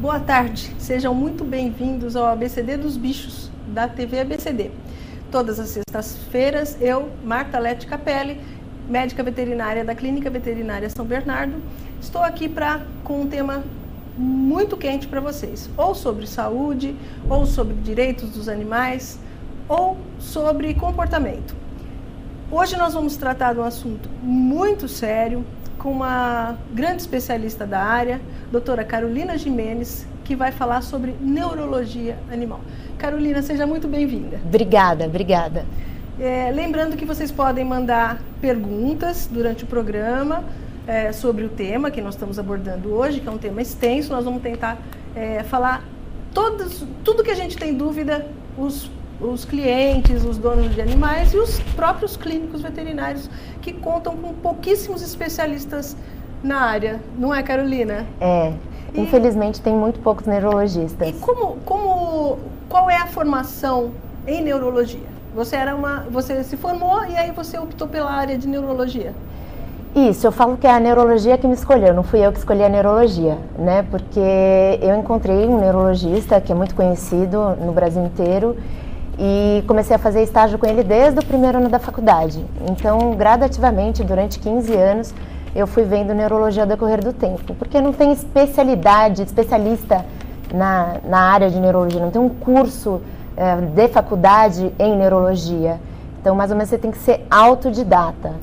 Boa tarde, sejam muito bem-vindos ao ABCD dos Bichos, da TV ABCD. Todas as sextas-feiras, eu, Marta Lete Capelli, médica veterinária da Clínica Veterinária São Bernardo, estou aqui com um tema muito quente para vocês, ou sobre saúde, ou sobre direitos dos animais, ou sobre comportamento. Hoje nós vamos tratar de um assunto muito sério, com uma grande especialista da área, doutora Carolina Gimenez, que vai falar sobre neurologia animal. Carolina, seja muito bem-vinda. Obrigada. Lembrando que vocês podem mandar perguntas durante o programa sobre o tema que nós estamos abordando hoje, que é um tema extenso. Nós vamos tentar falar tudo que a gente tem dúvida, os clientes, os donos de animais e os próprios clínicos veterinários que contam com pouquíssimos especialistas na área, não é, Carolina? Infelizmente tem muito poucos neurologistas. E qual é a formação em neurologia? Você se formou e aí você optou pela área de neurologia? Isso, eu falo que é a neurologia que me escolheu, não fui eu que escolhi a neurologia, né? Porque eu encontrei um neurologista que é muito conhecido no Brasil inteiro e comecei a fazer estágio com ele desde o primeiro ano da faculdade. Então, gradativamente, durante 15 anos, eu fui vendo neurologia ao decorrer do tempo, porque não tem especialista na área de neurologia, não tem um curso de faculdade em neurologia. Então, mais ou menos, você tem que ser autodidata.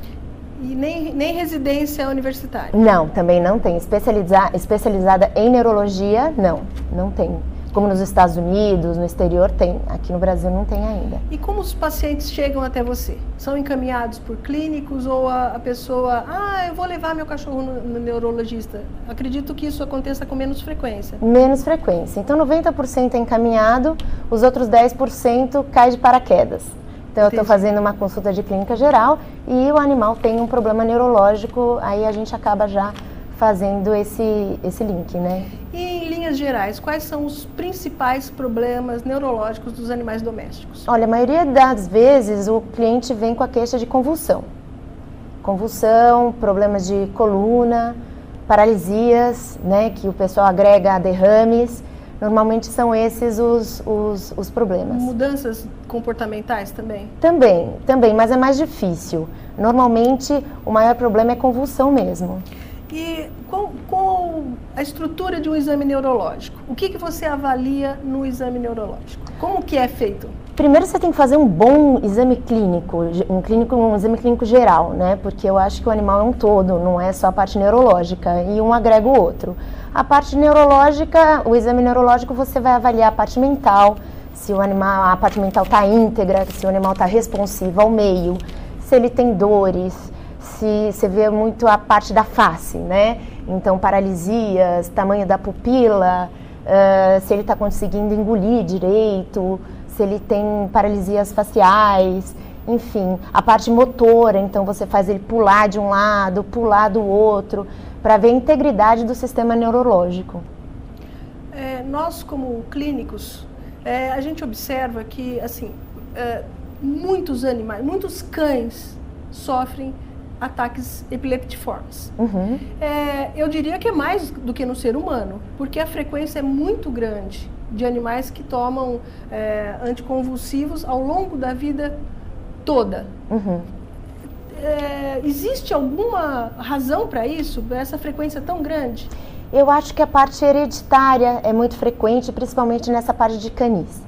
E nem residência universitária? Não, também não tem. Especializada em neurologia, não tem. Como nos Estados Unidos, no exterior tem. Aqui no Brasil não tem ainda. E como os pacientes chegam até você? São encaminhados por clínicos ou a pessoa, eu vou levar meu cachorro no neurologista? Acredito que isso aconteça com menos frequência. Menos frequência. Então 90% é encaminhado, os outros 10% cai de paraquedas. Então eu estou fazendo uma consulta de clínica geral e o animal tem um problema neurológico, aí a gente acaba já fazendo esse link, né? E em linhas gerais, quais são os principais problemas neurológicos dos animais domésticos? Olha, a maioria das vezes o cliente vem com a queixa de convulsão. Convulsão, problemas de coluna, paralisias, né, que o pessoal agrega a derrames. Normalmente são esses os problemas. Mudanças comportamentais também? Também, mas é mais difícil. Normalmente o maior problema é convulsão mesmo. E qual a estrutura de um exame neurológico? O que você avalia no exame neurológico? Como que é feito? Primeiro você tem que fazer um bom exame clínico, um exame clínico geral, né? Porque eu acho que o animal é um todo, não é só a parte neurológica, e um agrega o outro. A parte neurológica, o exame neurológico você vai avaliar a parte mental, se a parte mental está íntegra, se o animal está responsivo ao meio, se ele tem dores, se você vê muito a parte da face, né? Então, paralisias, tamanho da pupila, se ele está conseguindo engolir direito, se ele tem paralisias faciais, enfim, a parte motora, então você faz ele pular de um lado, pular do outro, para ver a integridade do sistema neurológico. Nós, como clínicos, a gente observa que, assim, muitos animais, muitos cães sofrem ataques epileptiformes. Uhum. Eu diria que é mais do que no ser humano, porque a frequência é muito grande de animais que tomam anticonvulsivos ao longo da vida toda. Uhum. Existe alguma razão para isso, para essa frequência tão grande? Eu acho que a parte hereditária é muito frequente, principalmente nessa parte de canis.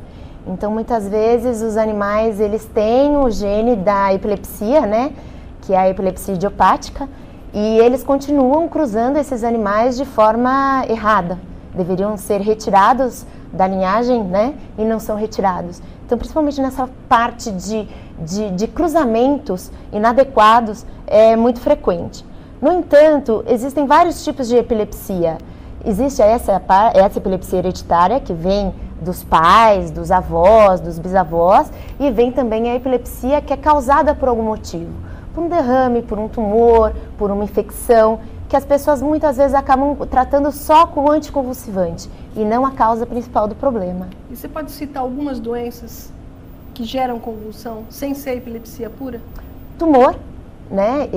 Então, muitas vezes, os animais, eles têm o gene da epilepsia, né? Que é a epilepsia idiopática, e eles continuam cruzando esses animais de forma errada. Deveriam ser retirados da linhagem, né? E não são retirados. Então, principalmente nessa parte de cruzamentos inadequados, é muito frequente. No entanto, existem vários tipos de epilepsia. Existe essa epilepsia hereditária, que vem dos pais, dos avós, dos bisavós, e vem também a epilepsia que é causada por algum motivo. Por um derrame, por um tumor, por uma infecção, que as pessoas muitas vezes acabam tratando só com o anticonvulsivante e não a causa principal do problema. E você pode citar algumas doenças que geram convulsão sem ser epilepsia pura? Tumor, né?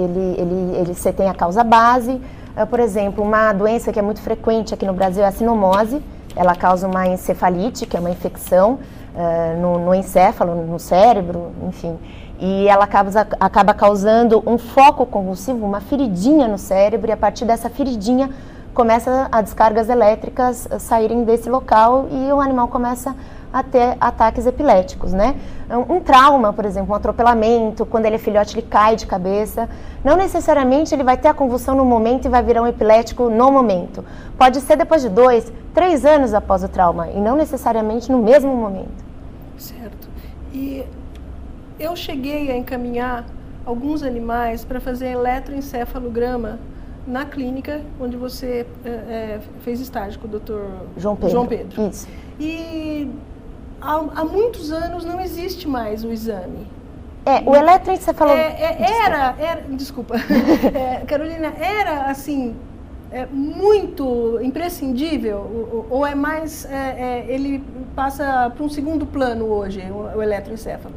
Você tem a causa base. Por exemplo, uma doença que é muito frequente aqui no Brasil é a sinomose. ela causa uma encefalite, que é uma infecção no encéfalo, no cérebro, enfim. E ela acaba causando um foco convulsivo, uma feridinha no cérebro, e a partir dessa feridinha começa as descargas elétricas saírem desse local e o animal começa a ter ataques epiléticos, né? Um trauma, por exemplo, um atropelamento, quando ele é filhote, ele cai de cabeça. Não necessariamente ele vai ter a convulsão no momento e vai virar um epilético no momento. Pode ser depois de 2, 3 anos após o trauma e não necessariamente no mesmo momento. Certo. E eu cheguei a encaminhar alguns animais para fazer eletroencefalograma na clínica onde você fez estágio com o Dr. João Pedro. Isso. E há muitos anos não existe mais o exame. O eletroencefalograma... Desculpa. Carolina, era assim, muito imprescindível ou é mais... ele passa para um segundo plano hoje, o eletroencefalo?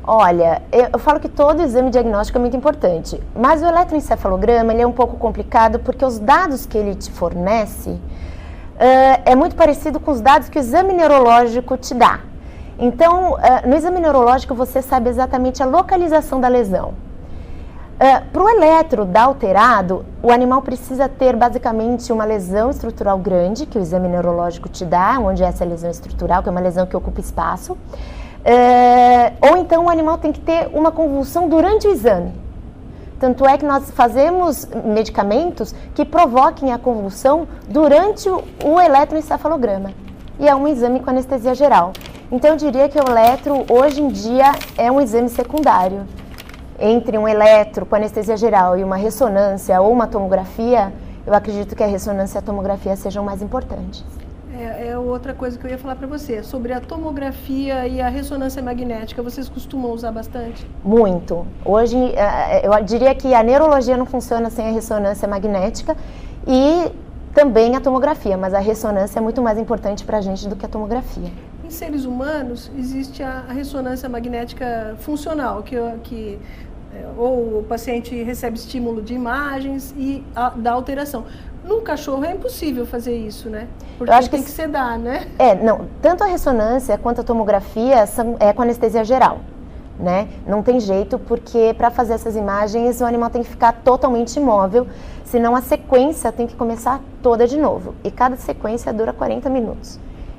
Olha, eu falo que todo exame diagnóstico é muito importante, mas o eletroencefalograma ele é um pouco complicado porque os dados que ele te fornece é muito parecido com os dados que o exame neurológico te dá. Então, no exame neurológico você sabe exatamente a localização da lesão. Para o eletro dar alterado, o animal precisa ter basicamente uma lesão estrutural grande, que o exame neurológico te dá, onde é essa lesão estrutural, que é uma lesão que ocupa espaço. Ou então o animal tem que ter uma convulsão durante o exame. Tanto é que nós fazemos medicamentos que provoquem a convulsão durante o eletroencefalograma. E é um exame com anestesia geral. Então eu diria que o eletro hoje em dia é um exame secundário. Entre um eletro com anestesia geral e uma ressonância ou uma tomografia, eu acredito que a ressonância e a tomografia sejam mais importantes. É outra coisa que eu ia falar para você, sobre a tomografia e a ressonância magnética, vocês costumam usar bastante? Muito. Hoje, eu diria que a neurologia não funciona sem a ressonância magnética e também a tomografia, mas a ressonância é muito mais importante para a gente do que a tomografia. Em seres humanos, existe a ressonância magnética funcional, que ou o paciente recebe estímulo de imagens e dá alteração. No cachorro é impossível fazer isso, né? Porque eu acho tem que sedar, né? Não, tanto a ressonância quanto a tomografia é com anestesia geral, né? Não tem jeito, porque para fazer essas imagens o animal tem que ficar totalmente imóvel, senão a sequência tem que começar toda de novo. E cada sequência dura 40 minutos.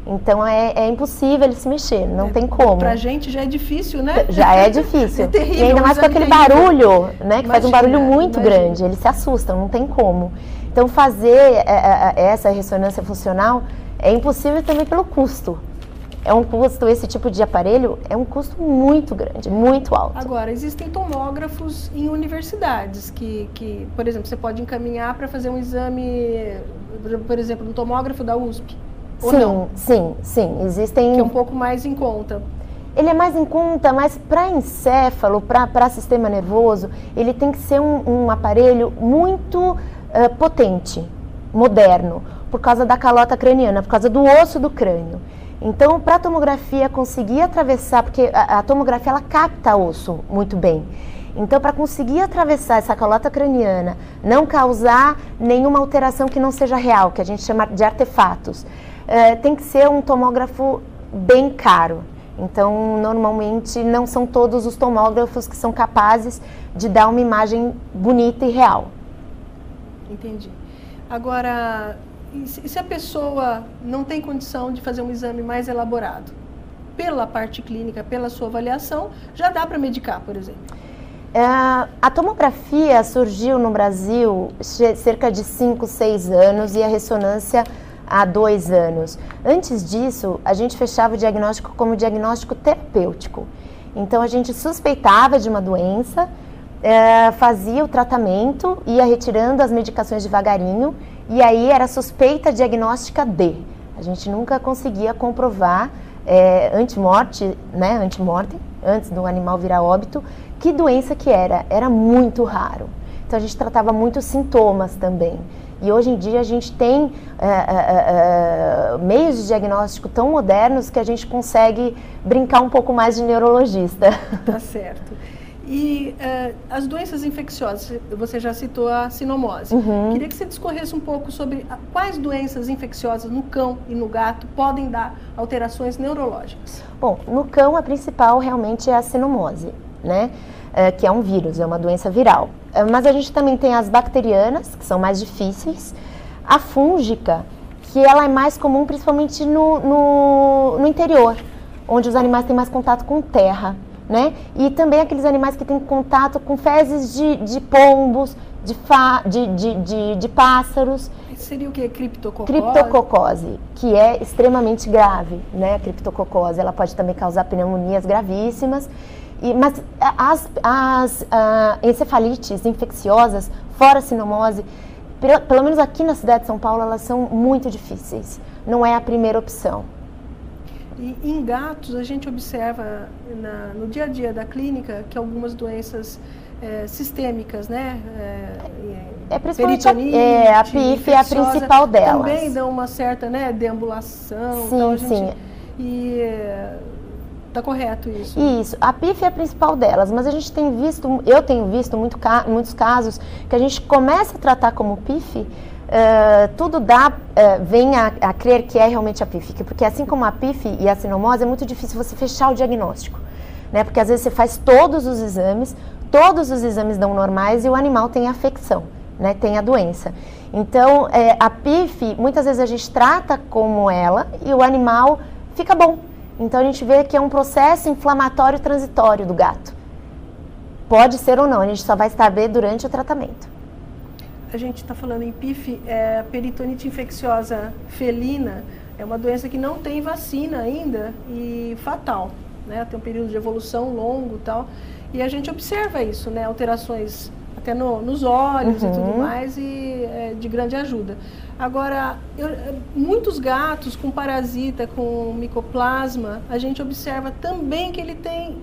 Então é impossível ele se mexer, não tem como. Pra gente já é difícil, né? Já é difícil. É terrível, e ainda mais com aquele barulho, né? Que faz um barulho muito grande, eles se assustam, não tem como. Então fazer essa ressonância funcional é impossível também pelo custo. É um custo, esse tipo de aparelho é um custo muito grande, muito alto. Agora, existem tomógrafos em universidades que por exemplo, você pode encaminhar para fazer um exame, por exemplo, no tomógrafo da USP. Sim. Existem... Que é um pouco mais em conta. Ele é mais em conta, mas para encéfalo, para sistema nervoso, ele tem que ser um aparelho muito potente, moderno, por causa da calota craniana, por causa do osso do crânio. Então, para a tomografia conseguir atravessar, porque a tomografia ela capta osso muito bem. Então, para conseguir atravessar essa calota craniana, não causar nenhuma alteração que não seja real, que a gente chama de artefatos, tem que ser um tomógrafo bem caro. Então, normalmente, não são todos os tomógrafos que são capazes de dar uma imagem bonita e real. Entendi. Agora, e se a pessoa não tem condição de fazer um exame mais elaborado? Pela parte clínica, pela sua avaliação, já dá para medicar, por exemplo? A tomografia surgiu no Brasil cerca de 5, 6 anos e a ressonância há 2 anos. Antes disso, a gente fechava o diagnóstico como diagnóstico terapêutico. Então, a gente suspeitava de uma doença, fazia o tratamento, ia retirando as medicações devagarinho e aí era suspeita diagnóstica de. A gente nunca conseguia comprovar antemorte, né, antemortem, antes do animal virar óbito, que doença que era. Era muito raro. Então, a gente tratava muitos sintomas também. E hoje em dia a gente tem meios de diagnóstico tão modernos que a gente consegue brincar um pouco mais de neurologista. Tá certo. E as doenças infecciosas, você já citou a sinomose. Queria que você discorresse um pouco sobre quais doenças infecciosas no cão e no gato podem dar alterações neurológicas. Bom, no cão a principal realmente é a sinomose, né? Que é um vírus, é uma doença viral. Mas a gente também tem as bacterianas, que são mais difíceis, a fúngica, que ela é mais comum principalmente no interior, onde os animais têm mais contato com terra, né? E também aqueles animais que têm contato com fezes de pombos, de pássaros. Seria o que? Criptococose? Criptococose, que é extremamente grave, né? A criptococose, ela pode também causar pneumonias gravíssimas. Mas as encefalites infecciosas, fora a sinomose, pelo menos aqui na cidade de São Paulo, elas são muito difíceis. Não é a primeira opção. E em gatos, a gente observa no dia a dia da clínica que algumas doenças sistêmicas, né? Principalmente a PIF é a principal delas. Também dão uma certa, né, deambulação. Sim, sim. Tá correto isso? Isso, a PIF é a principal delas, mas a gente eu tenho visto muitos casos que a gente começa a tratar como PIF, tudo vem a crer que é realmente a PIF, porque assim como a PIF e a sinomose, é muito difícil você fechar o diagnóstico, né? Porque às vezes você faz todos os exames dão normais e o animal tem afecção, né? Tem a doença. Então, a PIF, muitas vezes a gente trata como ela e o animal fica bom. Então, a gente vê que é um processo inflamatório transitório do gato. Pode ser ou não, a gente só vai saber durante o tratamento. A gente está falando em PIF, peritonite infecciosa felina, é uma doença que não tem vacina ainda e fatal, né? Tem um período de evolução longo e tal. E a gente observa isso, né? Alterações até nos olhos e tudo mais, e de grande ajuda. Agora, muitos gatos com parasita, com micoplasma, a gente observa também que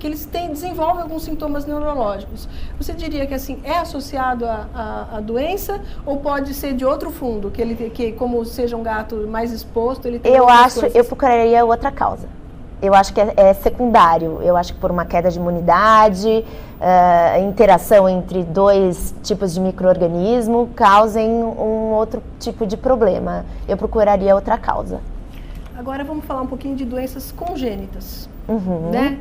eles desenvolvem alguns sintomas neurológicos. Você diria que assim é associado à doença ou pode ser de outro fundo, que como seja um gato mais exposto, ele tem eu procuraria outra causa. Eu acho que é secundário. Eu acho que por uma queda de imunidade, interação entre dois tipos de micro-organismo causem um outro tipo de problema. Eu procuraria outra causa. Agora vamos falar um pouquinho de doenças congênitas. Né?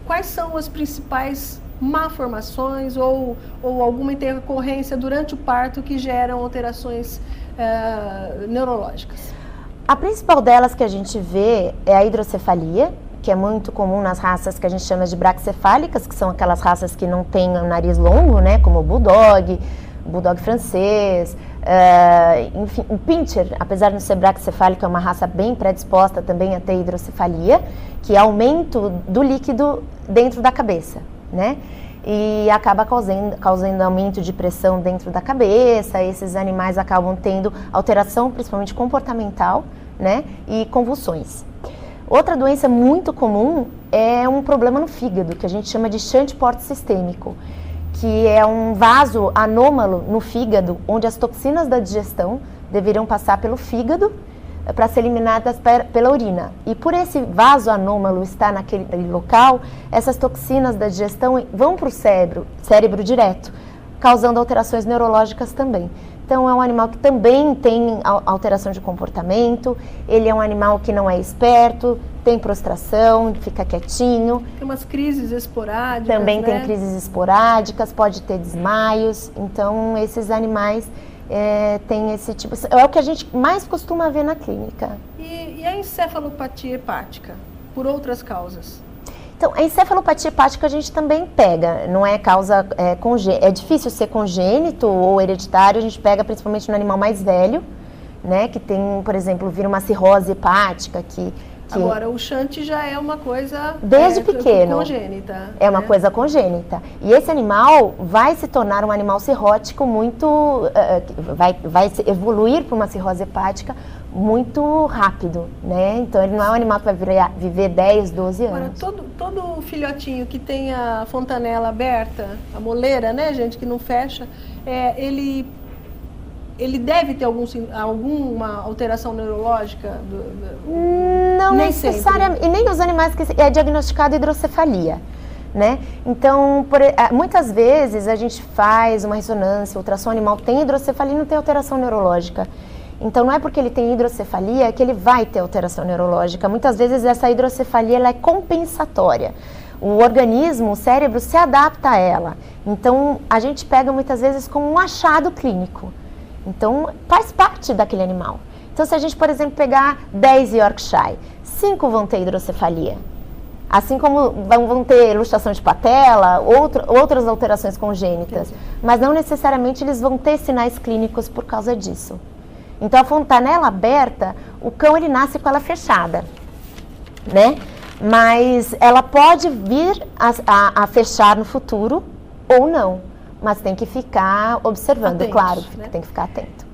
Quais são as principais malformações ou alguma intercorrência durante o parto que geram alterações neurológicas? A principal delas que a gente vê é a hidrocefalia, que é muito comum nas raças que a gente chama de braquicefálicas, que são aquelas raças que não têm o nariz longo, né, como o bulldog francês, enfim, o pincher, apesar de não ser braquicefálico, é uma raça bem predisposta também a ter hidrocefalia, que é aumento do líquido dentro da cabeça, né? E acaba causando aumento de pressão dentro da cabeça. Esses animais acabam tendo alteração, principalmente comportamental, né? E convulsões. Outra doença muito comum é um problema no fígado, que a gente chama de shunt porte-sistêmico, que é um vaso anômalo no fígado, onde as toxinas da digestão deveriam passar pelo fígado para ser eliminadas pela urina. E por esse vaso anômalo estar naquele local, essas toxinas da digestão vão para o cérebro direto, causando alterações neurológicas também. Então é um animal que também tem alteração de comportamento, ele é um animal que não é esperto, tem prostração, fica quietinho. Tem umas crises esporádicas, também, né? Tem crises esporádicas, pode ter desmaios. Então esses animais tem esse tipo, é o que a gente mais costuma ver na clínica. E a encefalopatia hepática, por outras causas? Então, a encefalopatia hepática a gente também pega, não é causa é difícil ser congênito ou hereditário, a gente pega principalmente no animal mais velho, né, que tem, por exemplo, vira uma cirrose hepática que Agora, o shunt já é uma coisa desde pequeno, congênita. É uma coisa congênita. E esse animal vai se tornar um animal cirrótico muito... vai evoluir para uma cirrose hepática muito rápido, né? Então, ele não é um animal que vai viver 10, 12 anos. Agora, todo filhotinho que tem a fontanela aberta, a moleira, né, gente, que não fecha, ele deve ter alguma alteração neurológica? Não necessariamente. E nem os animais que é diagnosticado hidrocefalia. né? Então, muitas vezes a gente faz uma ressonância, ultrassom animal, tem hidrocefalia e não tem alteração neurológica. Então, não é porque ele tem hidrocefalia que ele vai ter alteração neurológica. Muitas vezes essa hidrocefalia ela é compensatória. O organismo, o cérebro, se adapta a ela. Então, a gente pega muitas vezes como um achado clínico. Então, faz parte daquele animal. Então, se a gente, por exemplo, pegar 10 Yorkshire, 5 vão ter hidrocefalia. Assim como vão ter luxação de patela, outras alterações congênitas. Mas não necessariamente eles vão ter sinais clínicos por causa disso. Então, a fontanela aberta, o cão ele nasce com ela fechada, né? Mas ela pode vir a fechar no futuro ou não. Mas tem que ficar observando, atentos, claro, né? Tem que ficar atento.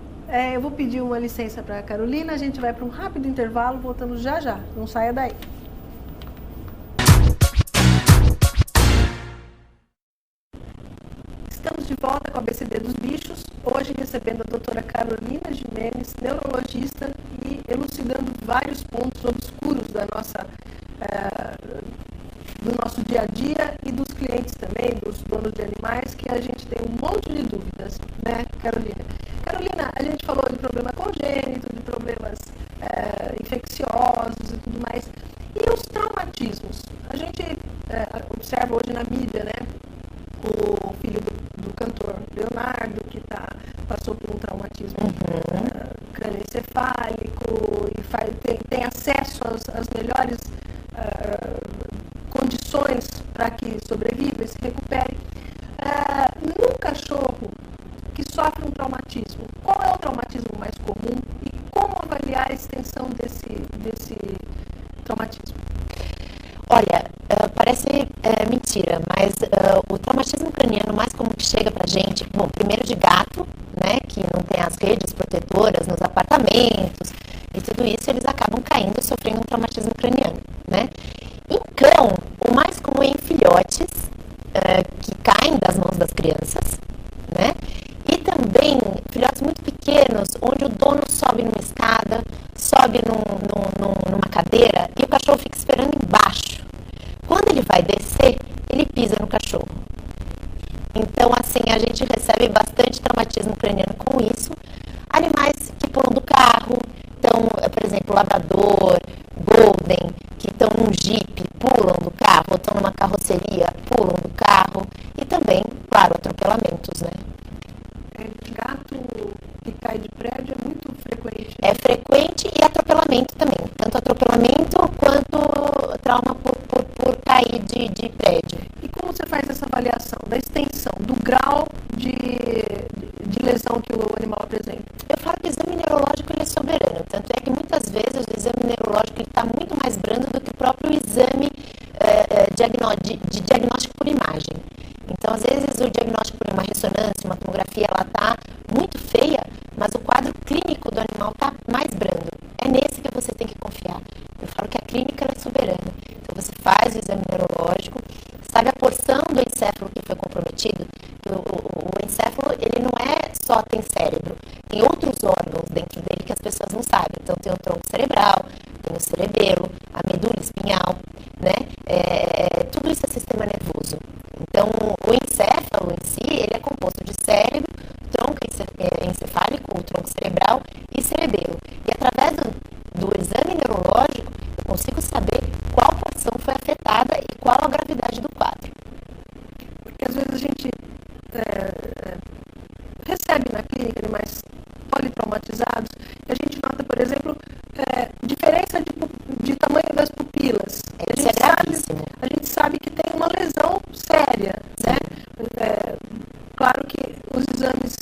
Eu vou pedir uma licença para a Carolina, a gente vai para um rápido intervalo, voltamos já já, não saia daí. Estamos de volta com a ABCD dos Bichos, hoje recebendo a doutora Carolina Gimenez, neurologista, e elucidando vários pontos obscuros da do nosso dia a dia e dos clientes também, dos donos de animais, que a gente tem um monte de dúvidas, né, Carolina? Carolina, a gente falou de problema congênito, de problemas infecciosos e tudo mais. E os traumatismos? A gente observa hoje na mídia, né, o filho do cantor Leonardo, que passou por um traumatismo crânioencefálico e tem acesso às melhores condições para que sobreviva e se recupere. Num cachorro que sofre um traumatismo, qual é o traumatismo mais comum e como avaliar a extensão desse traumatismo? Olha, parece mentira, mas o traumatismo craniano mais comum que chega pra gente, bom, primeiro de gato, né, que não tem as redes protetoras nos apartamentos e tudo isso, eles acabam caindo e sofrendo um traumatismo craniano, né? Em cão, o mais comum é em filhotes, que caem das mãos das crianças, né? E também filhotes muito pequenos, onde o dono sobe numa escada, sobe numa cadeira e o cachorro fica esperando embaixo. Quando ele vai descer, ele pisa no cachorro. Então, assim, a gente recebe bastante traumatismo craniano com isso. Animais que pulam do carro, então, por exemplo, labrador, golden, que estão num jipe, pulam do carro, ou estão numa carroceria, pulam do carro. E também, claro, atropelamentos, né? Gato que cai de prédio é muito frequente. É frequente e atropelamento também. Tanto atropelamento quanto trauma por cair de prédio. E como você faz essa avaliação da extensão, do grau de lesão que o animal apresenta? Eu falo que o exame neurológico ele é soberano. Tanto é que muitas vezes o exame neurológico está muito mais brando do que o próprio exame de diagnóstico por imagem. Então, às vezes, o diagnóstico por uma ressonância, uma tomografia, ela está muito feia, mas o quadro clínico do animal está mais brando. É nesse que você tem que confiar. Eu falo que a clínica ela é soberana. Então, você faz o exame neurológico, sabe a porção do encéfalo que foi comprometido? O encéfalo, ele não é só tem cérebro, tem outros órgãos dentro dele que as pessoas não sabem. Então, tem o tronco cerebral, tem o cerebelo, a medula espinhal, né? Tudo isso é sistema nervoso. Então, o encéfalo em si, ele é composto de cérebro, tronco encefálico, o tronco cerebral e cerebelo. E através do exame neurológico, eu consigo saber qual porção foi afetada e qual a gravidade do quadro. Porque às vezes a gente recebe na clínica animais politraumatizados e a gente nota, por exemplo, diferença de tamanho das pupilas. A gente sabe que tem uma lesão séria, né? Claro que os exames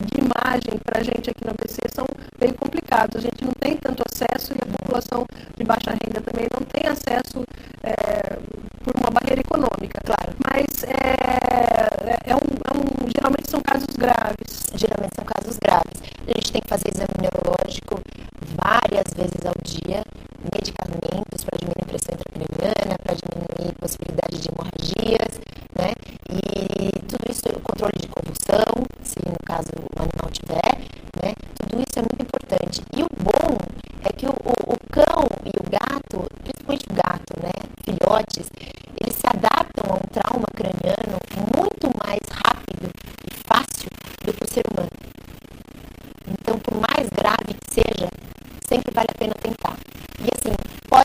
de imagem para a gente aqui no ABC são bem complicados. A gente não tem tanto acesso e a população de baixa renda também não tem acesso por uma barreira econômica. Claro. Mas geralmente são casos graves. Geralmente são casos graves. A gente tem que fazer exame neurológico várias vezes ao dia, medicamentos para diminuir a pressão intracraniana, para diminuir a possibilidade de hemorragias, né? E tudo isso, o controle de convulsão, se no caso o animal tiver, né? Tudo isso é muito importante. E o bom é que o cão e o gato, principalmente o gato, né? Filhotes, eles se adaptam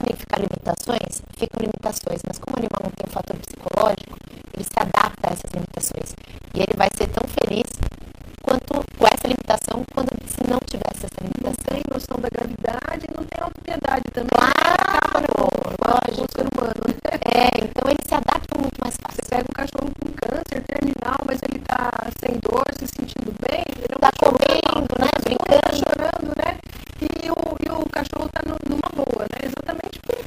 podem ficar limitações? Ficam limitações, mas como o animal não tem um fator psicológico, ele se adapta a essas limitações. E ele vai ser tão feliz quanto com essa limitação, quando se não tivesse essa limitação. Não tem noção da gravidade, não tem autopiedade também. Claro, lógico. O ser humano. Então eles se adaptam muito mais fácil. Você pega um cachorro com câncer terminal, mas ele tá sem dor, se sentindo bem, ele tá comendo, né? Brincando. Tá chorando, né? E o cachorro tá numa boa, né? Exatamente porque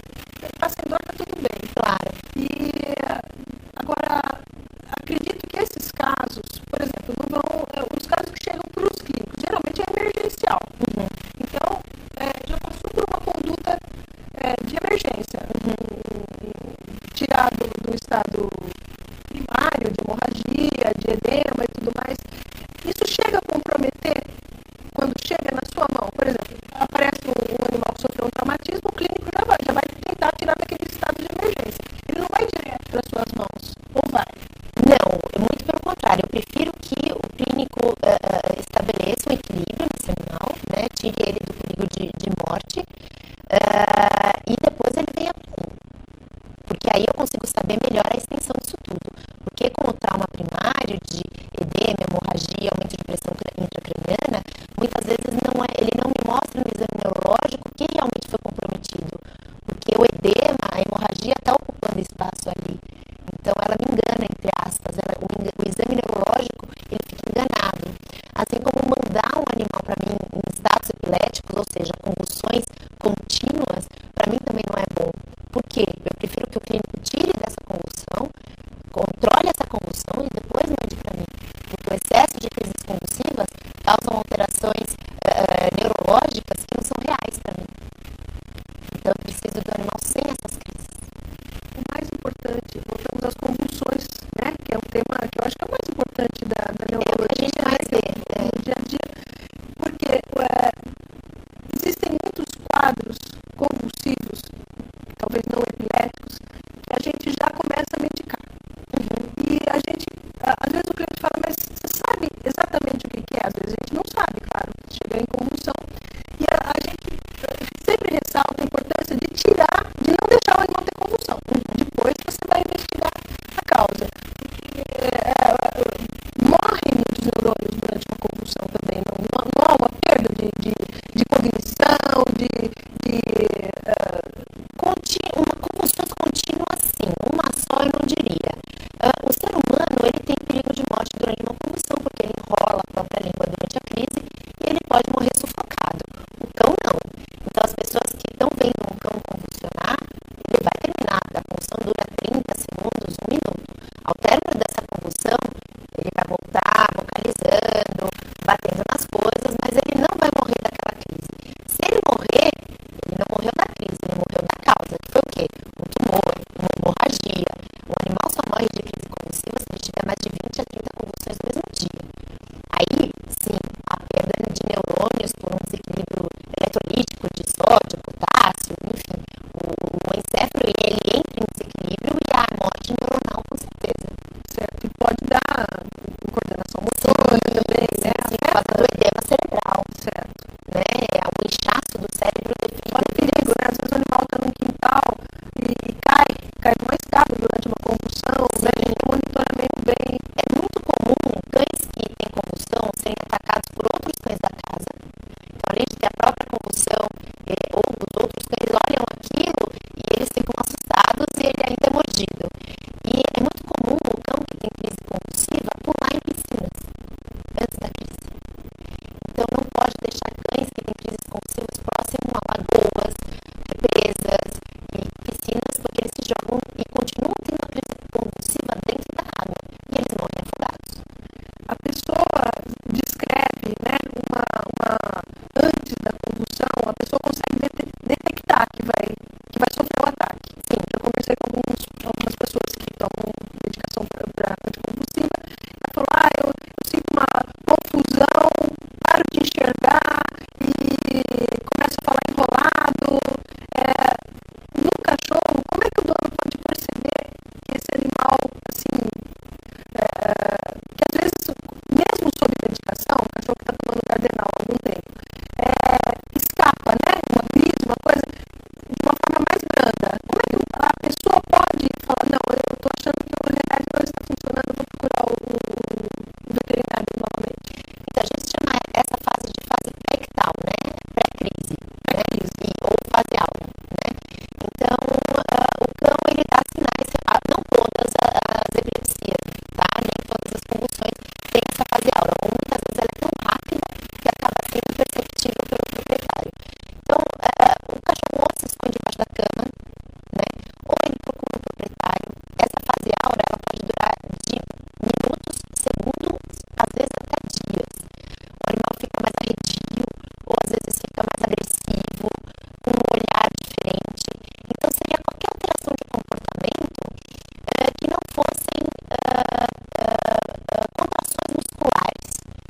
tá sem dor, tá tudo bem. Claro. E agora, acredito que esses casos, por exemplo, não vão. Os casos que chegam para os clínicos, geralmente é emergencial. Uhum. Então, já passou por uma conduta de emergência. Tirado do estado primário, de hemorragia, de edema e tudo mais. Isso chega a comprometer quando chega na sua mão. Por exemplo, aparece um animal que sofreu um traumatismo, o clínico já vai tentar tirar daquele estado de emergência. Ele não vai direto para as suas mãos, ou vai? Não, muito pelo contrário. Eu prefiro que o clínico estabeleça um equilíbrio nesse animal, né? Tire ele do perigo de morte e depois ele venha bem. Porque aí eu consigo saber melhor a extensão disso tudo. Porque com o trauma primário de edema, hemorragia, aumento de pressão intracraniana, muitas vezes ele não me mostra no exame neurológico o que realmente foi comprometido. Porque o edema, a hemorragia está ocupando espaço ali. Então ela me engana, entre aspas. O exame neurológico, ele fica enganado. Assim como mandar um animal para mim em estados epiléticos, ou seja, convulsões contínuas, para mim também não é bom. Por quê? Eu prefiro que o clínico tire dessa convulsão, controle essa convulsão e depois mande para mim. Porque o excesso de crises convulsivas causam alterações neurológicas que não são reais para mim. Então eu preciso do animal sem essas crises. O mais importante, voltamos às convulsões, né? Que é um tema que eu acho que é o mais importante da neurologia. É o que a gente mais vê no dia a dia. Porque existem muitos quadros convulsivos, talvez não epiléticos, que a gente já começa a medicar. E a gente, às vezes o cliente fala, mas você sabe exatamente o que é? Às vezes a gente não sabe, claro, chega em convulsão. E a gente sempre ressalta a importância de tirar, de não deixar o animal ter convulsão. Depois você vai investigar a causa. Morrem muitos neurônios durante uma convulsão também. Não há uma perda de cognição, uma convulsão contínua, sim. Uma só eu não diria. O ser humano, ele tem perigo de morte durante uma convulsão, porque ele enrola a própria língua durante a crise e ele pode morrer sufocado. O cão não. Então as pessoas que estão vendo um cão convulsionar, ele vai terminar. A convulsão dura 30 segundos, 1 minuto. Ao término dessa convulsão, ele vai voltar vocalizando, batendo nas coisas, mas ele não vai morrer daquela crise. Se ele morrer, ele não morreu da crise, ele morreu da causa, que foi o quê? Um tumor, uma hemorragia. O animal só morre de crise convulsiva se ele tiver mais de 20 a 30 convulsões no mesmo dia. Aí, sim, a perda de neurônios por um desequilíbrio eletrolítico de sódio, potássio, enfim, o encéfalo ele entra em desequilíbrio e a morte neuronal, com certeza. certo? E pode dar coordenação motora também, né? Sim, por causa do edema cerebral, Certo. né? O inchaço do cérebro define. Olha o perigo, né? Às vezes o animal está num quintal e cai de uma escada durante uma convulsão, né? Tem um monitoramento bem. É muito comum cães que têm convulsão serem atacados por outros cães da casa. Então, além de ter a própria convulsão, ou os outros cães olham aquilo e eles ficam assustados e ele ainda é mordido. E é muito comum o cão que tem crise convulsiva pular em piscinas antes da crise. Então, não pode deixar cães que têm crises convulsivas próximo a lagoas, represas e piscinas, porque eles se jogam e continuam tendo a crise convulsiva dentro da água e eles morrem afogados. A pessoa descreve, né, antes da convulsão, a pessoa consegue detectar que vai sofrer o ataque. Sim. Eu conversei com algumas pessoas que tomam medicação para anticonvulsiva. Ela falou, eu sinto uma confusão, paro de enxergar e começo a falar enrolado. No cachorro, como é que o dono pode perceber que esse animal, assim, que às vezes, mesmo sob medicação, o cachorro que está tomando cardenal há algum tempo, escapa, né? Uma crise, uma coisa, de uma forma mais debaixo da cama, né? Ou ele procura um proprietário. Essa fase áurea, ela pode durar de minutos, segundos, às vezes até dias. O animal fica mais arredio, ou às vezes fica mais agressivo, com um olhar diferente. Então, seria qualquer alteração de comportamento que não fossem contrações musculares,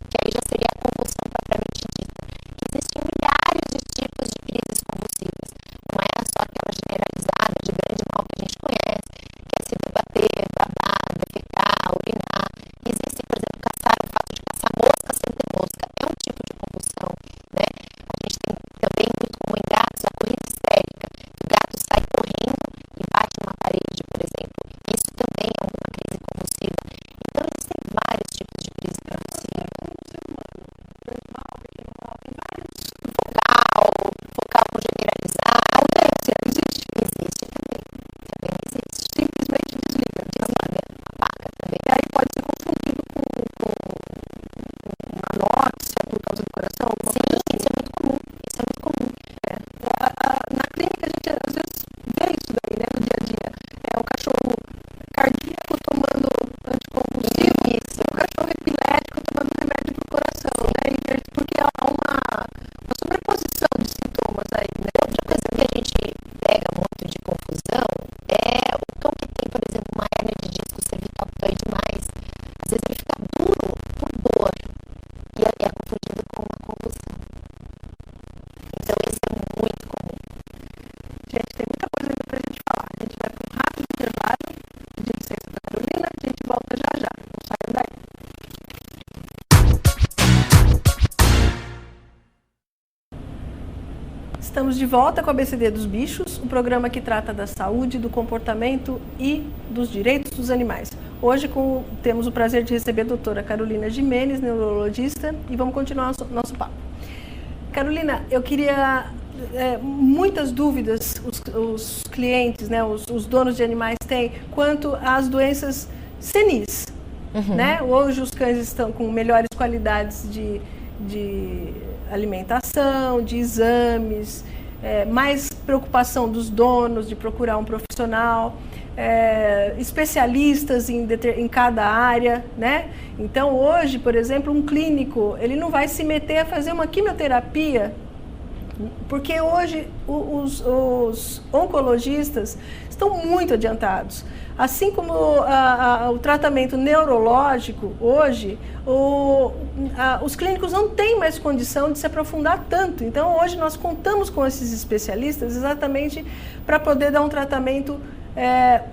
que aí já seria a convulsão propriamente dita. Existem milhares de tipos de crises convulsivas. Não é só aquela generalizada de grande mal que a gente conhece, que é se debater, babar, defecar, urinar. Existe, por exemplo, o fato de caçar mosca sem ter mosca. É um tipo de convulsão, né? A gente tem também muito comum em gatos a corrida histérica. O gato sai correndo e bate numa parede, por exemplo. Isso também é uma crise convulsiva. Então, existem vários tipos de crise convulsiva. Focal generalizado. Existe também. Também existe. Simplesmente desliga. Apaga também. E aí pode ser confundido com uma anóxia por causa do coração? Sim, isso é muito comum. Isso é muito comum. Na clínica a gente às vezes vê isso daí, né, no dia a dia. É o cachorro cardíaco tomando anticonvulsivo e o cachorro epilético tomando remédio para o coração, né? Porque há uma sobreposição de sintomas aí, né? Outra coisa que a gente pega muito de confusão é o cão que tem, por exemplo, uma hérnia de disco cervical que dói demais. Às vezes ele fica duro por dor e é confundido com uma convulsão. Então, esse é muito comum. Gente, tem muita coisa ainda pra gente falar. A gente vai para um rápido intervalo, pedir licença da Carolina, a gente volta já já. Não saiam daí. Estamos de volta com a ABCD dos Bichos, um programa que trata da saúde, do comportamento e dos direitos dos animais. Hoje temos o prazer de receber a doutora Carolina Gimenez, neurologista, e vamos continuar nosso papo. Carolina, eu queria... muitas dúvidas os clientes, né, os donos de animais têm quanto às doenças senis. Né? Hoje os cães estão com melhores qualidades de alimentação, de exames, mais preocupação dos donos de procurar um profissional, especialistas em cada área, né? Então hoje, por exemplo, um clínico, ele não vai se meter a fazer uma quimioterapia, porque hoje os oncologistas estão muito adiantados. Assim como o tratamento neurológico, hoje, os clínicos não têm mais condição de se aprofundar tanto. Então, hoje nós contamos com esses especialistas exatamente para poder dar um tratamento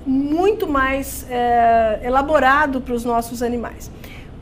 muito mais elaborado para os nossos animais.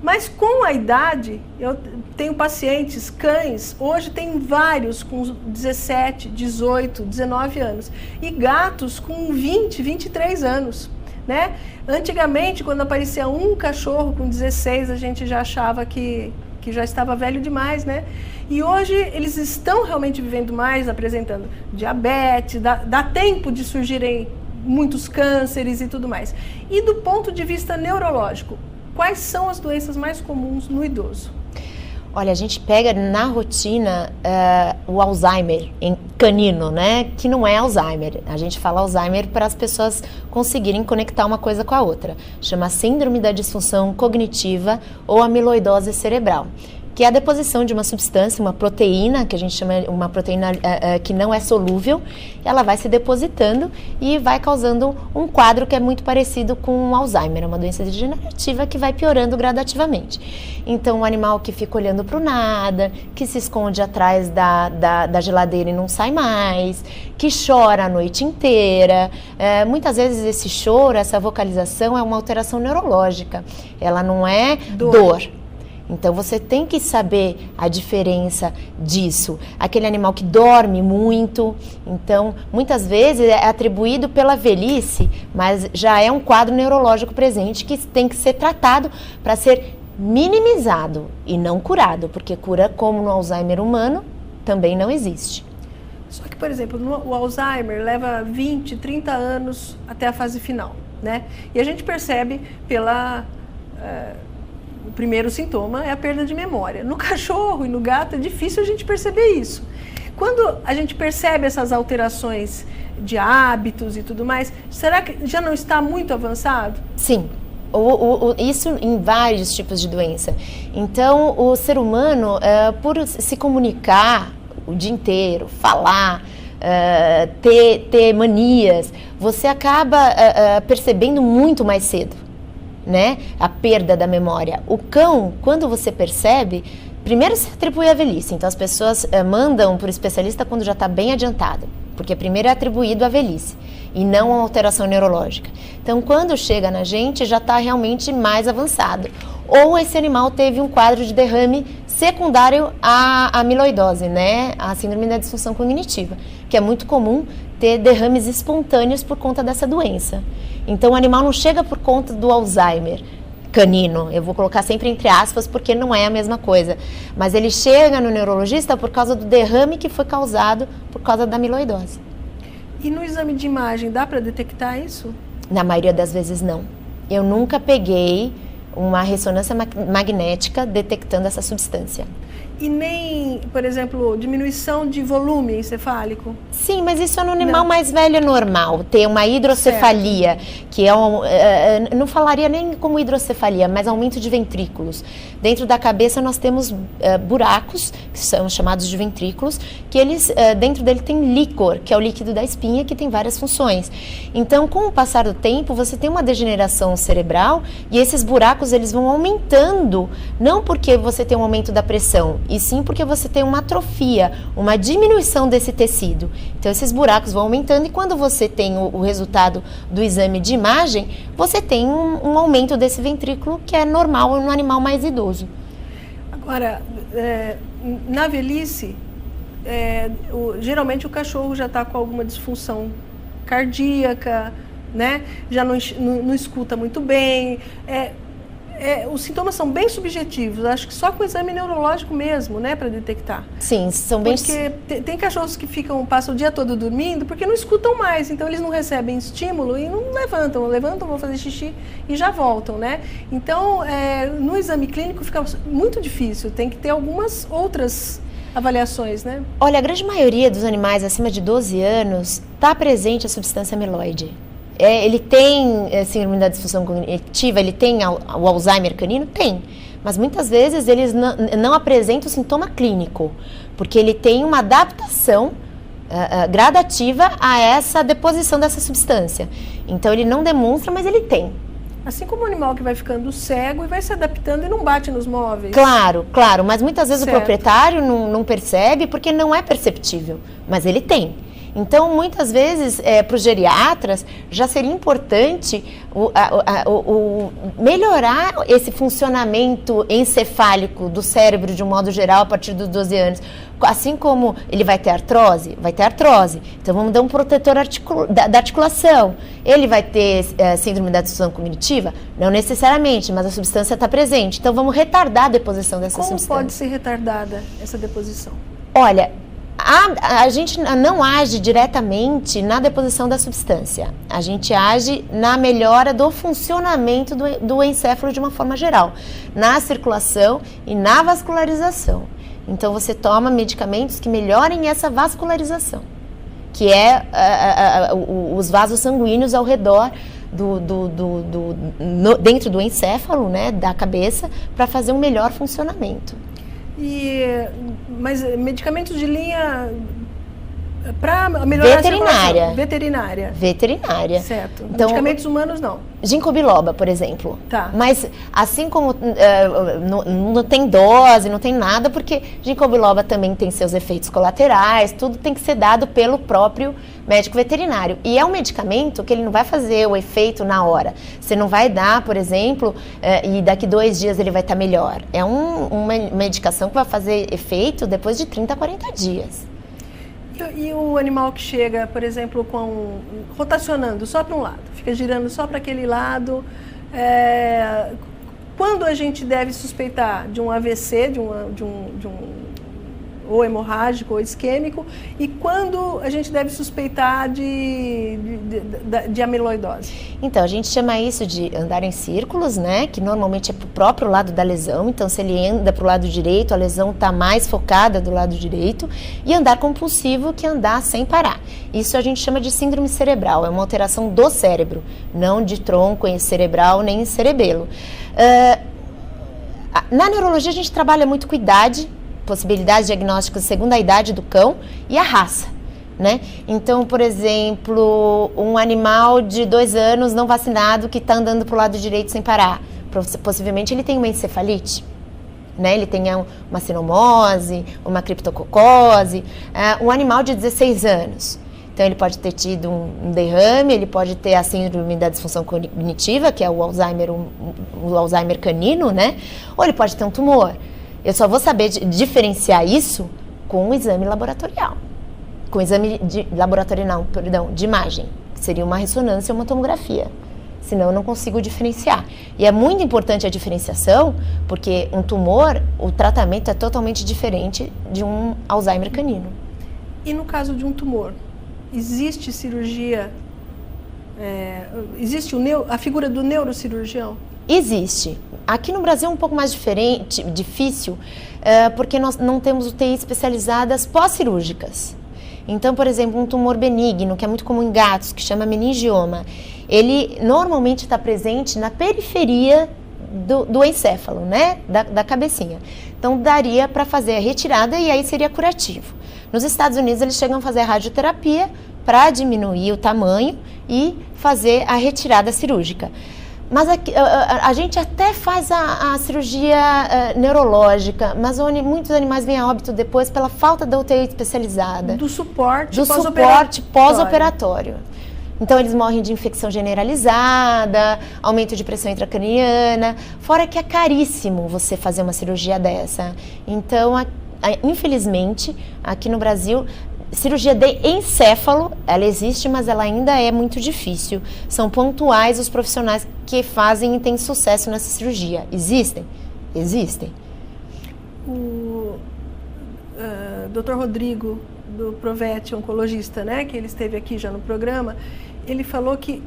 Mas com a idade, eu tenho pacientes, cães, hoje tem vários com 17, 18, 19 anos. E gatos com 20, 23 anos. Né? Antigamente, quando aparecia um cachorro com 16, a gente já achava que já estava velho demais, né? E hoje eles estão realmente vivendo mais, apresentando diabetes, dá tempo de surgirem muitos cânceres e tudo mais. E do ponto de vista neurológico, quais são as doenças mais comuns no idoso? Olha, a gente pega na rotina o Alzheimer em canino, né? Que não é Alzheimer. A gente fala Alzheimer para as pessoas conseguirem conectar uma coisa com a outra. Chama Síndrome da Disfunção Cognitiva ou Amiloidose Cerebral, que é a deposição de uma substância, uma proteína, que a gente chama uma proteína que não é solúvel, ela vai se depositando e vai causando um quadro que é muito parecido com o Alzheimer, é uma doença degenerativa que vai piorando gradativamente. Então, o animal que fica olhando para o nada, que se esconde atrás da geladeira e não sai mais, que chora a noite inteira, muitas vezes esse choro, essa vocalização é uma alteração neurológica, ela não é dor. Então, você tem que saber a diferença disso. Aquele animal que dorme muito, então, muitas vezes é atribuído pela velhice, mas já é um quadro neurológico presente que tem que ser tratado para ser minimizado e não curado, porque cura, como no Alzheimer humano, também não existe. Só que, por exemplo, o Alzheimer leva 20, 30 anos até a fase final, né? E a gente percebe o primeiro sintoma é a perda de memória. No cachorro e no gato é difícil a gente perceber isso. quando a gente percebe essas alterações de hábitos e tudo mais, será que já não está muito avançado? Sim. Isso em vários tipos de doença. Então, o ser humano, por se comunicar o dia inteiro, falar, ter manias, você acaba percebendo muito mais cedo, né? A perda da memória. O cão, quando você percebe, primeiro se atribui à velhice. Então, as pessoas mandam para o especialista quando já está bem adiantado, porque primeiro é atribuído à velhice e não à alteração neurológica. Então, quando chega na gente, já está realmente mais avançado. Ou esse animal teve um quadro de derrame secundário à amiloidose, né? A síndrome da disfunção cognitiva, que é muito comum ter derrames espontâneos por conta dessa doença. Então, o animal não chega por conta do Alzheimer canino, eu vou colocar sempre entre aspas, porque não é a mesma coisa, mas ele chega no neurologista por causa do derrame que foi causado por causa da amiloidose. E no exame de imagem, dá para detectar isso? Na maioria das vezes não. Eu nunca peguei uma ressonância magnética detectando essa substância. E nem, por exemplo, diminuição de volume encefálico? Sim, mas isso é no animal mais velho é normal, ter uma hidrocefalia, que é não falaria nem como hidrocefalia, mas aumento de ventrículos. Dentro da cabeça nós temos buracos, que são chamados de ventrículos, que eles, dentro dele tem líquor, que é o líquido da espinha, que tem várias funções. Então, com o passar do tempo, você tem uma degeneração cerebral e esses buracos eles vão aumentando, não porque você tem um aumento da pressão, e sim porque você tem uma atrofia, uma diminuição desse tecido. Então, esses buracos vão aumentando e quando você tem o resultado do exame de imagem, você tem um aumento desse ventrículo que é normal no animal mais idoso. Agora, na velhice, geralmente o cachorro já está com alguma disfunção cardíaca, né? Já não escuta muito bem. Os sintomas são bem subjetivos, acho que só com o exame neurológico mesmo, né, para detectar. Sim, são bem... Porque tem cachorros que passam o dia todo dormindo porque não escutam mais, então eles não recebem estímulo e não levantam, vão fazer xixi e já voltam, né? Então, no exame clínico fica muito difícil, tem que ter algumas outras avaliações, né? Olha, a grande maioria dos animais acima de 12 anos está presente a substância amiloide. Ele tem síndrome da disfunção cognitiva, ele tem o Alzheimer canino? Tem. Mas muitas vezes eles não apresentam o sintoma clínico, porque ele tem uma adaptação gradativa a essa deposição dessa substância. Então ele não demonstra, mas ele tem. Assim como o animal que vai ficando cego e vai se adaptando e não bate nos móveis. Claro, mas muitas vezes certo. O proprietário não percebe porque não é perceptível, mas ele tem. Então, muitas vezes, para os geriatras, já seria importante melhorar esse funcionamento encefálico do cérebro de um modo geral a partir dos 12 anos. Assim como ele vai ter artrose, então vamos dar um protetor da articulação. Ele vai ter síndrome da disfunção cognitiva? Não necessariamente, mas a substância está presente. Então vamos retardar a deposição dessa substância. Como pode ser retardada essa deposição? Olha, a gente não age diretamente na deposição da substância. A gente age na melhora do funcionamento do encéfalo de uma forma geral, na circulação e na vascularização. Então, você toma medicamentos que melhorem essa vascularização, que é os vasos sanguíneos ao redor dentro do encéfalo, né, da cabeça, para fazer um melhor funcionamento. Mas medicamentos de linha para melhorar veterinária. Certo. Então, medicamentos humanos não. Ginkgo biloba, por exemplo. Tá. Mas assim como não tem dose, não tem nada, porque ginkgo biloba também tem seus efeitos colaterais, tudo tem que ser dado pelo próprio médico veterinário. E é um medicamento que ele não vai fazer o efeito na hora. Você não vai dar, por exemplo, e daqui 2 dias ele vai estar melhor. É uma medicação que vai fazer efeito depois de 30 a 40 dias. E o animal que chega, por exemplo, rotacionando só para um lado, fica girando só para aquele lado, quando a gente deve suspeitar de um AVC, ou hemorrágico ou isquêmico, e quando a gente deve suspeitar de amiloidose? Então, a gente chama isso de andar em círculos, né? Que normalmente é para o próprio lado da lesão. Então, se ele anda para o lado direito, a lesão está mais focada do lado direito. E andar compulsivo, que é andar sem parar. Isso a gente chama de síndrome cerebral. É uma alteração do cérebro, não de tronco cerebral nem em cerebelo. Na neurologia, a gente trabalha muito com idade, possibilidades diagnósticas segundo a idade do cão e a raça, né? Então, por exemplo, um animal de 2 anos não vacinado que está andando para o lado direito sem parar, possivelmente ele tem uma encefalite, né? Ele tem uma sinomose, uma criptococose. Um animal de 16 anos, então ele pode ter tido um derrame, ele pode ter a síndrome da disfunção cognitiva, que é o Alzheimer canino, né? Ou ele pode ter um tumor. Eu só vou saber diferenciar isso com um exame laboratorial. Com o exame de imagem, que seria uma ressonância ou uma tomografia. Senão eu não consigo diferenciar. E é muito importante a diferenciação, porque um tumor, o tratamento é totalmente diferente de um Alzheimer canino. E no caso de um tumor, existe cirurgia, existe a figura do neurocirurgião? Existe. Aqui no Brasil é um pouco mais difícil, porque nós não temos UTI especializadas pós-cirúrgicas. Então, por exemplo, um tumor benigno, que é muito comum em gatos, que chama meningioma, ele normalmente está presente na periferia do encéfalo, né? Da cabecinha. Então, daria para fazer a retirada e aí seria curativo. Nos Estados Unidos, eles chegam a fazer a radioterapia para diminuir o tamanho e fazer a retirada cirúrgica. Mas a gente até faz a cirurgia neurológica, mas muitos animais vêm a óbito depois pela falta da UTI especializada. Do suporte pós-operatório. Então, eles morrem de infecção generalizada, aumento de pressão intracraniana, fora que é caríssimo você fazer uma cirurgia dessa. Então, infelizmente, aqui no Brasil, cirurgia de encéfalo, ela existe, mas ela ainda é muito difícil. São pontuais os profissionais que fazem e têm sucesso nessa cirurgia. Existem? Existem. O Dr. Rodrigo, do Provet, oncologista, né, que ele esteve aqui já no programa, ele falou que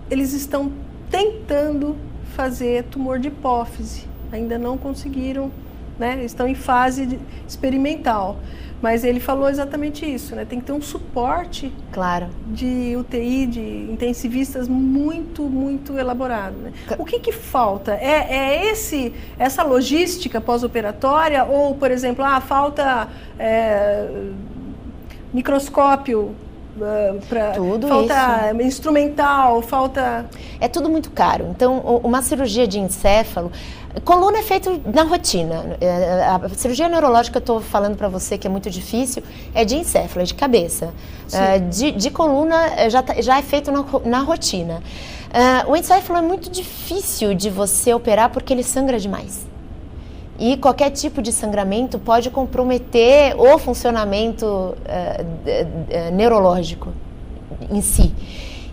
eles estão tentando fazer tumor de hipófise. Ainda não conseguiram, né, estão em fase experimental. Mas ele falou exatamente isso, né? Tem que ter um suporte, claro, de UTI, de intensivistas muito, muito elaborado, né? O que falta? Essa logística pós-operatória ou, por exemplo, falta microscópio, falta isso. Instrumental, falta... É tudo muito caro. Então, uma cirurgia de encéfalo... Coluna é feito na rotina. A cirurgia neurológica, eu estou falando para você que é muito difícil, é de encéfalo, é de cabeça. De coluna já é feito na rotina. O encéfalo é muito difícil de você operar porque ele sangra demais. E qualquer tipo de sangramento pode comprometer o funcionamento neurológico em si.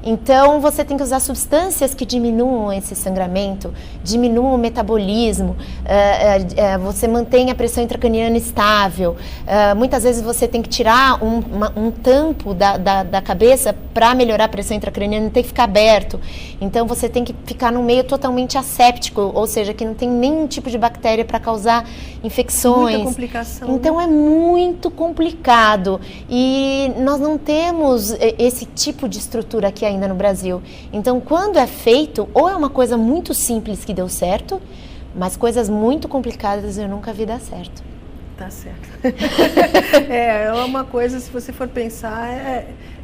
Então, você tem que usar substâncias que diminuam esse sangramento, diminuam o metabolismo, você mantém a pressão intracraniana estável. Muitas vezes você tem que tirar um tampo da cabeça para melhorar a pressão intracraniana, não tem que ficar aberto. Então, você tem que ficar num meio totalmente asséptico, ou seja, que não tem nenhum tipo de bactéria para causar infecções. Muita complicação. Então, é muito complicado. E nós não temos esse tipo de estrutura aqui ainda no Brasil. Então, quando é feito, ou é uma coisa muito simples que deu certo, mas coisas muito complicadas eu nunca vi dar certo. Tá certo. É uma coisa, se você for pensar,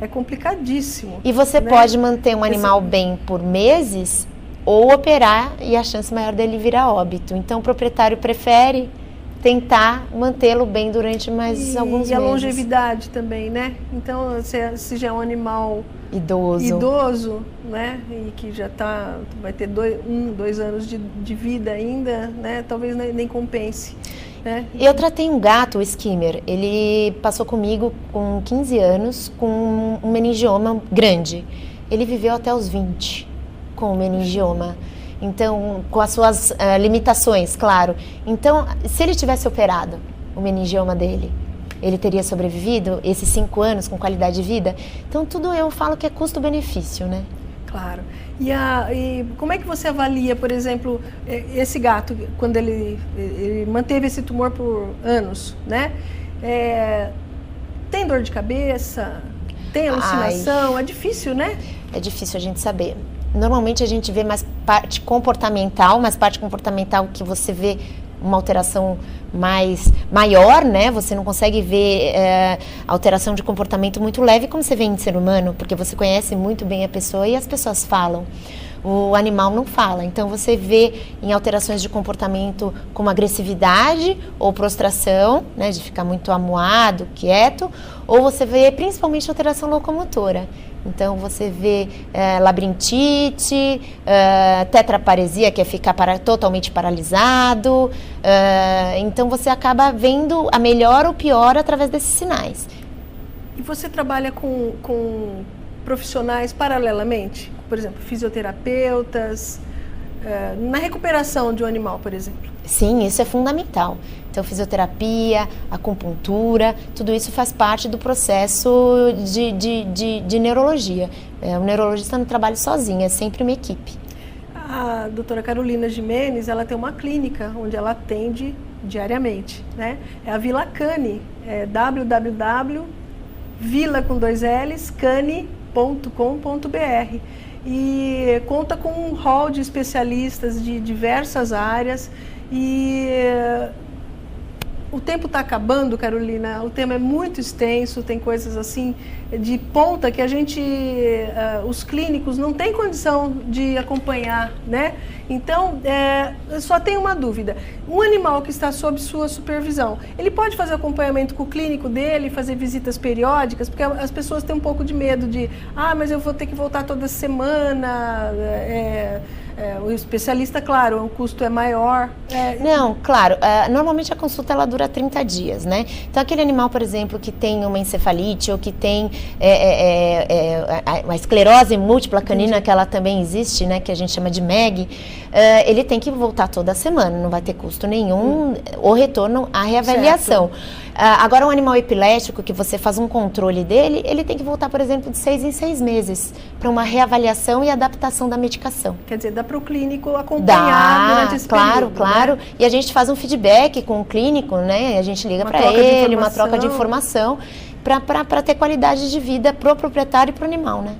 é complicadíssimo. E você pode manter um animal bem por meses ou operar e a chance maior dele virar óbito. Então, o proprietário prefere tentar mantê-lo bem durante mais alguns meses. E a longevidade também, né? Então, se já é um animal idoso, né? E que já vai ter 2 anos de vida ainda, né? Talvez nem compense. Né? Eu tratei um gato, o Skimmer. Ele passou comigo com 15 anos com um meningioma grande. Ele viveu até os 20 com o meningioma. Então, com as suas limitações, claro. Então, se ele tivesse operado o meningioma dele, ele teria sobrevivido esses 5 anos com qualidade de vida? Então tudo eu falo que é custo-benefício, né? Claro. E como é que você avalia, por exemplo, esse gato, quando ele manteve esse tumor por anos, né? Tem dor de cabeça? Tem alucinação? É difícil, né? É difícil a gente saber. Normalmente a gente vê mais parte comportamental, que você vê uma alteração maior, né? Você não consegue ver alteração de comportamento muito leve como você vê em ser humano, porque você conhece muito bem a pessoa e as pessoas falam. O animal não fala, então você vê em alterações de comportamento como agressividade ou prostração, né, de ficar muito amuado, quieto, ou você vê principalmente alteração locomotora. Então você vê labirintite, tetraparesia, que é ficar totalmente paralisado. Então você acaba vendo a melhor ou pior através desses sinais. E você trabalha com profissionais paralelamente? Por exemplo, fisioterapeutas, na recuperação de um animal, por exemplo? Sim, isso é fundamental. Então, fisioterapia, acupuntura, tudo isso faz parte do processo de neurologia. O neurologista não trabalha sozinho, é sempre uma equipe. A doutora Carolina Gimenez, ela tem uma clínica onde ela atende diariamente, né? É a Vila Cane, www.vila.com.br, e conta com um hall de especialistas de diversas áreas. E o tempo está acabando, Carolina, o tema é muito extenso, tem coisas assim de ponta que os clínicos não têm condição de acompanhar, né? Então, só tem uma dúvida. Um animal que está sob sua supervisão, ele pode fazer acompanhamento com o clínico dele, fazer visitas periódicas? Porque as pessoas têm um pouco de medo de, mas eu vou ter que voltar toda semana. O especialista, claro, o custo é maior. Não, claro, normalmente a consulta ela dura 30 dias, né? Então aquele animal, por exemplo, que tem uma encefalite ou que tem a esclerose múltipla canina, que ela também existe, né? Que a gente chama de MEG, ele tem que voltar toda semana, não vai ter custo nenhum o retorno à reavaliação. Agora, um animal epilético, que você faz um controle dele, ele tem que voltar, por exemplo, de 6 em 6 meses para uma reavaliação e adaptação da medicação. Quer dizer, dá para o clínico acompanhar durante esse período, claro. Né? E a gente faz um feedback com o clínico, né? A gente liga para ele, uma troca de informação para ter qualidade de vida para o proprietário e para o animal, né?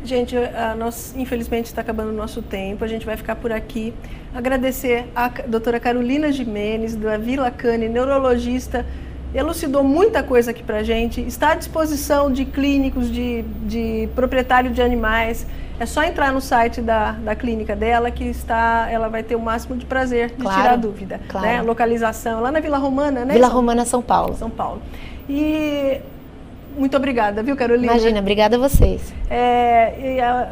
Gente, nós infelizmente está acabando o nosso tempo, a gente vai ficar por aqui. Agradecer a doutora Carolina Gimenez, da Vila Cane, neurologista, elucidou muita coisa aqui pra gente, está à disposição de clínicos, de proprietário de animais. É só entrar no site da clínica dela, que ela vai ter o máximo de prazer de tirar dúvida. Claro. Né? Localização, lá na Vila Romana, né? Vila Romana, São Paulo. São Paulo. E muito obrigada, viu, Carolina? Imagina, obrigada a vocês.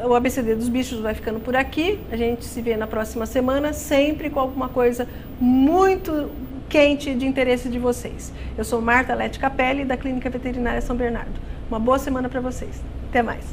O ABCD dos Bichos vai ficando por aqui. A gente se vê na próxima semana, sempre com alguma coisa muito quente de interesse de vocês. Eu sou Marta Lete Capelli, da Clínica Veterinária São Bernardo. Uma boa semana para vocês. Até mais.